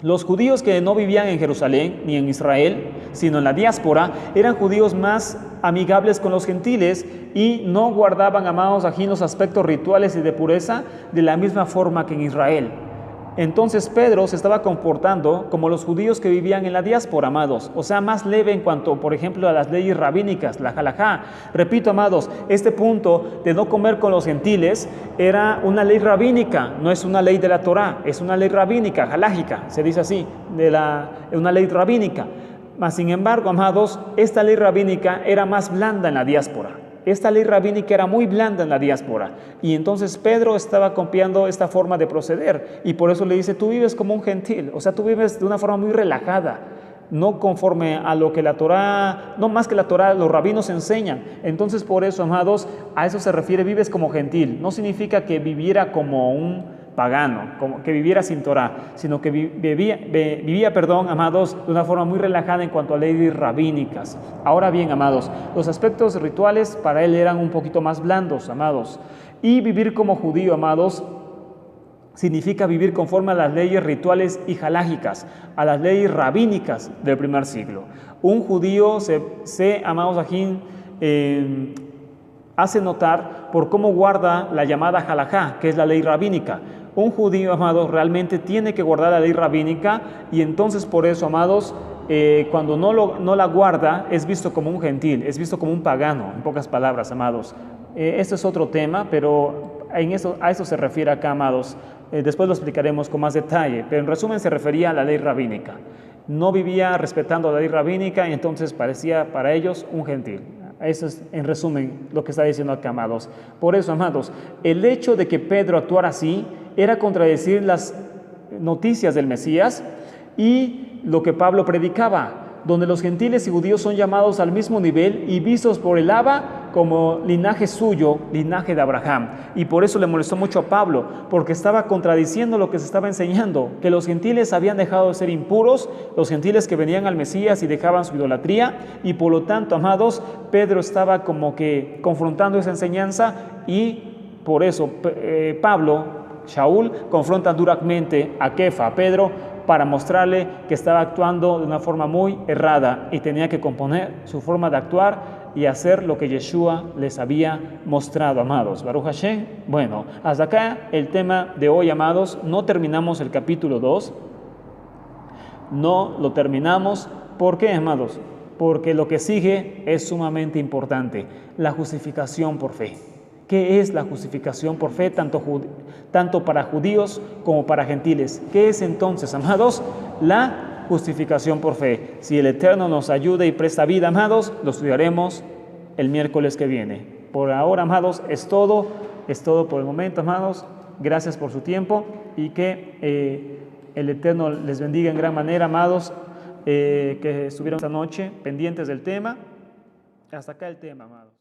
Los judíos que no vivían en Jerusalén ni en Israel, sino en la diáspora, eran judíos más amigables con los gentiles y no guardaban, amados, aquí los aspectos rituales y de pureza de la misma forma que en Israel. Entonces Pedro se estaba comportando como los judíos que vivían en la diáspora, amados, o sea, más leve en cuanto, por ejemplo, a las leyes rabínicas, la halajá. Repito, amados, este punto de no comer con los gentiles era una ley rabínica, no es una ley de la Torá, es una ley rabínica, halájica, se dice así, una ley rabínica. Mas, sin embargo, amados, esta ley rabínica era más blanda en la diáspora. Esta ley rabínica era muy blanda en la diáspora y entonces Pedro estaba copiando esta forma de proceder y por eso le dice, tú vives como un gentil, o sea, tú vives de una forma muy relajada, no conforme a lo que la Torá, no más que la Torá, los rabinos enseñan. Entonces, por eso, amados, a eso se refiere, vives como gentil. No significa que viviera como un pagano, como que viviera sin Torah, sino que vivía, amados, de una forma muy relajada en cuanto a leyes rabínicas. Ahora bien, amados, los aspectos rituales para él eran un poquito más blandos, amados. Y vivir como judío, amados, significa vivir conforme a las leyes rituales y halágicas, a las leyes rabínicas del primer siglo. Un judío amados, aquí hace notar por cómo guarda la llamada halajá, que es la ley rabínica. Un judío, amados, realmente tiene que guardar la ley rabínica y entonces por eso, amados, cuando no la guarda es visto como un gentil, es visto como un pagano, en pocas palabras, amados. Esto es otro tema, pero a eso se refiere acá, amados. Después lo explicaremos con más detalle, pero en resumen se refería a la ley rabínica. No vivía respetando la ley rabínica y entonces parecía para ellos un gentil. Eso es, en resumen, lo que está diciendo acá, amados. Por eso, amados, el hecho de que Pedro actuara así era contradecir las noticias del Mesías y lo que Pablo predicaba, donde los gentiles y judíos son llamados al mismo nivel y vistos por el Abba como linaje suyo, linaje de Abraham. Y por eso le molestó mucho a Pablo, porque estaba contradiciendo lo que se estaba enseñando, que los gentiles habían dejado de ser impuros, los gentiles que venían al Mesías y dejaban su idolatría, y por lo tanto, amados, Pedro estaba como que confrontando esa enseñanza, y por eso Shaul confronta duramente a Kefa, a Pedro, para mostrarle que estaba actuando de una forma muy errada y tenía que componer su forma de actuar y hacer lo que Yeshua les había mostrado, amados. Baruch Hashem. Bueno, hasta acá el tema de hoy, amados. No terminamos el capítulo 2. No lo terminamos. ¿Por qué, amados? Porque lo que sigue es sumamente importante. La justificación por fe. ¿Qué es la justificación por fe, tanto para judíos como para gentiles? ¿Qué es entonces, amados? La justificación por fe. Si el Eterno nos ayuda y presta vida, amados, lo estudiaremos el miércoles que viene. Por ahora, amados, es todo por el momento, amados. Gracias por su tiempo y que el Eterno les bendiga en gran manera, amados, que estuvieron esta noche pendientes del tema. Hasta acá el tema, amados.